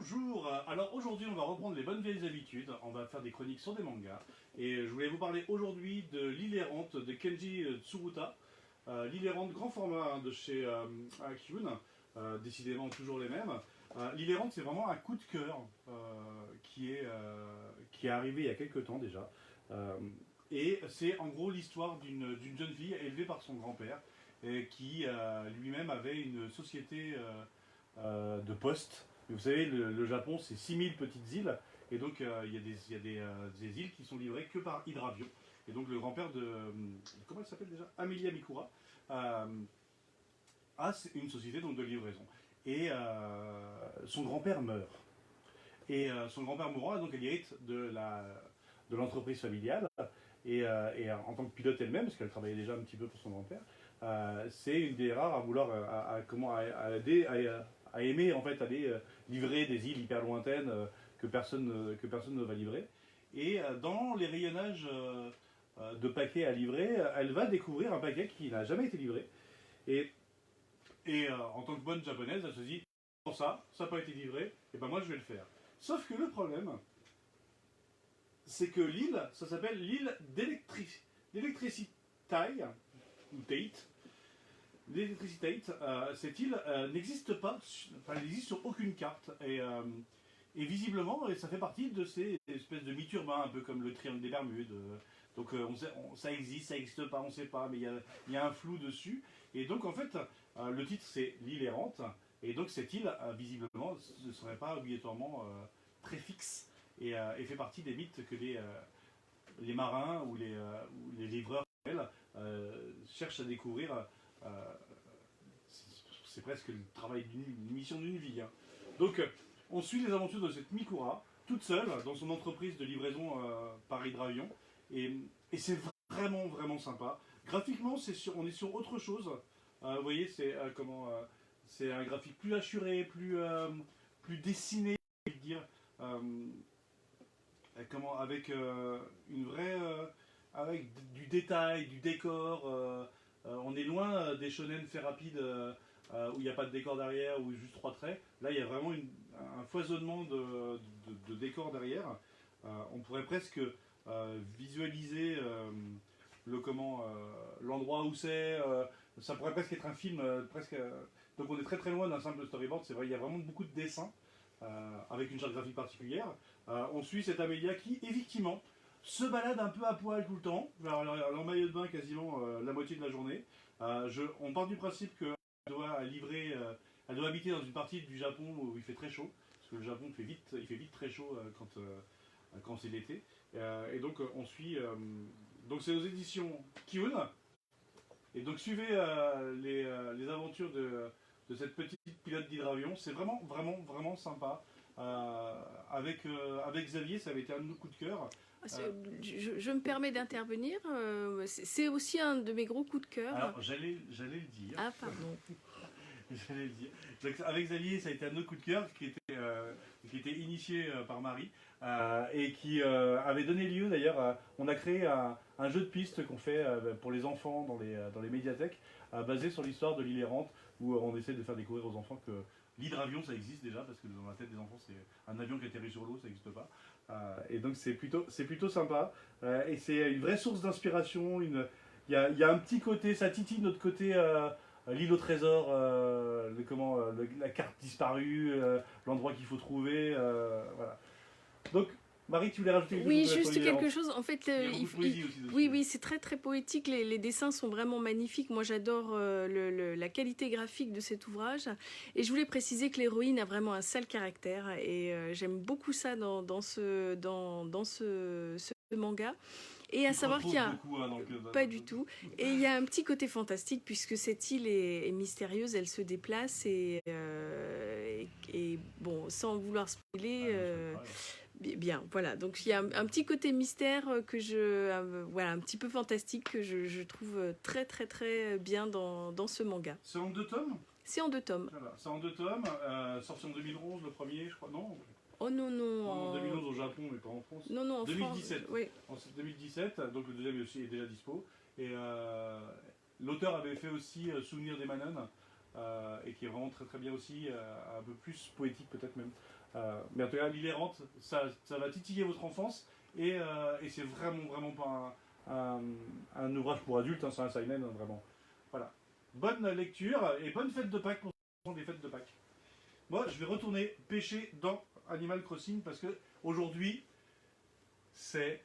Bonjour. Alors aujourd'hui on va reprendre les bonnes vieilles habitudes, on va faire des chroniques sur des mangas et je voulais vous parler aujourd'hui de L'île errante de Kenji Tsuruta. L'île errante grand format de chez Akiun, décidément toujours les mêmes. L'île errante c'est vraiment un coup de cœur qui est arrivé il y a quelques temps déjà. Et c'est en gros l'histoire d'une jeune fille élevée par son grand-père et qui lui-même avait une société de poste. Vous savez, le Japon, c'est 6000 petites îles, et donc il y a des îles qui sont livrées que par hydravion. Et donc le grand-père de... Comment elle s'appelle déjà, Amelia Mikura, a une société donc, de livraison. Et son grand-père meurt. Et son grand-père mourant, donc elle hérite de l'entreprise familiale. Et en tant que pilote elle-même, parce qu'elle travaillait déjà un petit peu pour son grand-père, c'est une des rares à vouloir à aimer en fait aller livrer des îles hyper lointaines que personne ne va livrer. Et dans les rayonnages de paquets à livrer, elle va découvrir un paquet qui n'a jamais été livré. Et en tant que bonne japonaise, elle se dit ça n'a pas été livré, et ben moi je vais le faire. Sauf que le problème, c'est que l'île, ça s'appelle l'île d'Electricity, ou Tate. L'Electricity Tate, cette île n'existe pas, enfin elle n'existe sur aucune carte. Et visiblement, ça fait partie de ces espèces de mythes urbains, un peu comme le triangle des Bermudes. Donc ça existe, ça n'existe pas, on ne sait pas, mais il y a un flou dessus. Et donc en fait, le titre c'est l'île errante. Et donc cette île, visiblement, ne serait pas obligatoirement très fixe. Et fait partie des mythes que les marins ou les livreurs cherchent à découvrir. C'est presque le travail d'une mission d'une vie. Hein. Donc on suit les aventures de cette Mikura, toute seule, dans son entreprise de livraison par hydravion. Et c'est vraiment, vraiment sympa. Graphiquement, on est sur autre chose. Vous voyez, c'est un graphique plus assuré, plus dessiné, je veux dire. Avec une vraie... avec du détail, du décor. On est loin des shonen fait rapide où il n'y a pas de décor derrière ou juste trois traits. Là, il y a vraiment un foisonnement de décors derrière. On pourrait presque visualiser l'endroit où c'est. Ça pourrait presque être un film. Donc on est très très loin d'un simple storyboard. C'est vrai, il y a vraiment beaucoup de dessins avec une charte graphique particulière. On suit cette Amélia qui, effectivement, se balade un peu à poil tout le temps, en maillot de bain quasiment la moitié de la journée. On part du principe qu'elle doit elle doit habiter dans une partie du Japon où il fait très chaud, parce que le Japon il fait vite très chaud quand c'est l'été. Et donc on suit, donc c'est aux éditions Kiun. Et donc suivez les aventures de cette petite pilote d'hydravion. C'est vraiment, vraiment, vraiment sympa. Avec Xavier, ça avait été un de nos coups de cœur. Je me permets d'intervenir. C'est aussi un de mes gros coups de cœur. Alors, j'allais le dire. Ah, pardon. J'allais le dire. Donc, avec Xavier, ça a été un autre coup de cœur qui était initié par Marie et qui avait donné lieu d'ailleurs. On a créé un jeu de piste qu'on fait pour les enfants dans les médiathèques basé sur l'histoire de l'île errante où on essaie de faire découvrir aux enfants que l'hydravion ça existe déjà parce que dans la tête des enfants c'est un avion qui atterrit sur l'eau, ça n'existe pas. Et donc c'est plutôt sympa et c'est une vraie source d'inspiration. Il y a un petit côté, ça titille notre côté. L'île au trésor, la carte disparue, l'endroit qu'il faut trouver, voilà. Donc, Marie, tu voulais rajouter quelque chose? Oui, juste quelque chose. En fait, oui, c'est très très poétique. Les dessins sont vraiment magnifiques. Moi, j'adore la qualité graphique de cet ouvrage. Et je voulais préciser que l'héroïne a vraiment un sale caractère. Et j'aime beaucoup ça dans ce manga. Et à savoir qu'il y a... beaucoup, hein, pas du tout. Et il y a un petit côté fantastique puisque cette île est mystérieuse, elle se déplace et bon, sans vouloir spoiler... bien, voilà. Donc il y a un petit côté mystère voilà, un petit peu fantastique que je trouve très très très bien dans ce manga. C'est en 2 tomes? C'est en 2 tomes. Voilà. C'est en 2 tomes, sorti en 2011 le premier, je crois. Non. Oh non, non. En 2011 au Japon, mais pas en France. Non, non, en 2017. France, oui. En 2017, donc le deuxième aussi est déjà dispo. Et l'auteur avait fait aussi Souvenir des Manon, et qui est vraiment très très bien aussi, un peu plus poétique peut-être même. Mais en tout cas, l'île errante, ça va titiller votre enfance, et c'est vraiment pas un ouvrage pour adultes, hein, c'est un seinen, vraiment. Voilà. Bonne lecture et bonne fête de Pâques pour les fêtes de Pâques. Moi, je vais retourner pêcher dans Animal Crossing parce que aujourd'hui, c'est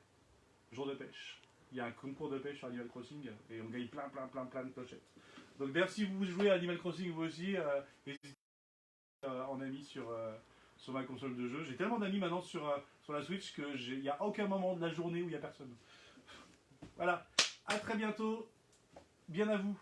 jour de pêche. Il y a un concours de pêche sur Animal Crossing et on gagne plein de clochettes. Donc d'ailleurs, si vous jouez à Animal Crossing vous aussi, n'hésitez pas en ami sur ma console de jeu. J'ai tellement d'amis maintenant sur la Switch qu'il n'y a aucun moment de la journée où il n'y a personne. Voilà, à très bientôt, bien à vous.